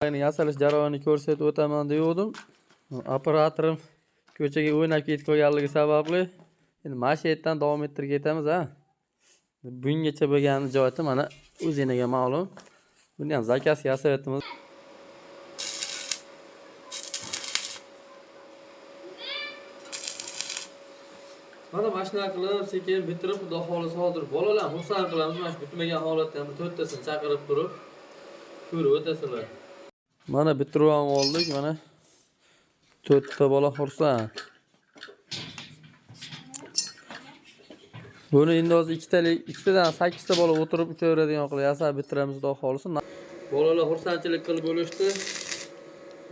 Yasalish jarayonini ko'rsatib o'taman degandim. Operatorim ko'chaga o'ynab ketib qolganligi sababli endi mana shu yerdan davom ettirib ketamiz ha. Bungacha bo'lgan ijodi mana o'zingizga ma'lum. Buni ham zakaz yasayapmiz. Mana mashina qilib sekin bitirib, xudo xolisa hozir bolalar xursand qilamiz. Mana shu bitmagan holatda ham to'rttasini chaqirib turib ko'rib o'tasizlar. Mana bitirib oldik, mana to'rtta bola xursand. Buni endi hozir ikkitadan 8 ta bola o'tirib uchaveradigan qilib yasab bitiramiz, xudo xolisa. Bolalar xursandchilik qilib bo'lishdi.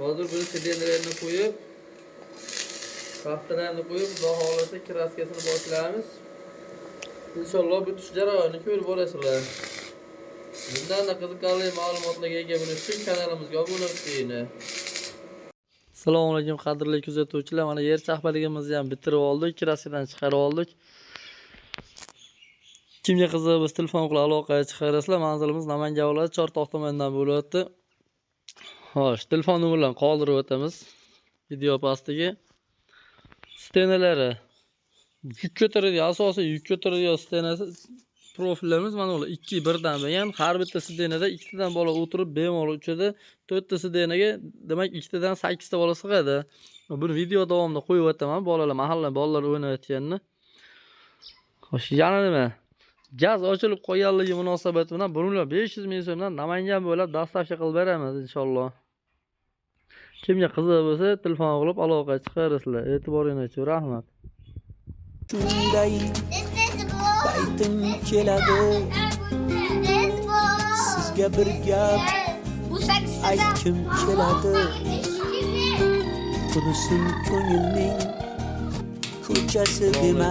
Hozir buni silinderni qo'yib, paxtalarni qo'yib, xudo xolisa kraskasini boshlaymiz. Inshaalloh bitish jarayonini ko'rib olasizlar. Bundan da qiziqarli ma'lumotlarga ega bo'lish uchun kanalimizga obuna bo'ling. Assalomu alaykum qadrli kuzatuvchilar. Mana yer chaqpaligimizni ham bitirib oldik, kraskadan chiqarib oldik. Kimga qiziq biz telefon orqali aloqaga chiqarasizlar. Manzilimiz Namangan viloyati Chortoq tomonidan bo'lyapti. Xo'sh, telefon nomerlarini qoldirib o'tamiz video pastiga. Stenalari yuk ko'taradigan, asosiy yuk ko'taradigan stenasi profillarimiz mana ular 2 birdan bo'lgan. Har bitta sidenada 2 tadan bola o'tirib bemalol uchadi. 4 ta sidenaga demak 2 tadan 8 ta bola sig'adi. Buni video davomida qo'yib o'taman. Bolalar mahalla bolalar o'ynayotganini. Xo'sh, yana nima? Gaz ochilib qolganligi munosabati bilan bunlar 500 ming so'mdan Namangan bo'ylab dastavka qilib beramiz inshaalloh. Kimga qiziq bo'lsa telefon qilib aloqaga chiqarasizlar. E'tiboringiz uchun rahmat. Shunday baytim keladi. Sizga bir gap aytkim keladi. Tursin ko'ngilning ko'chasi demak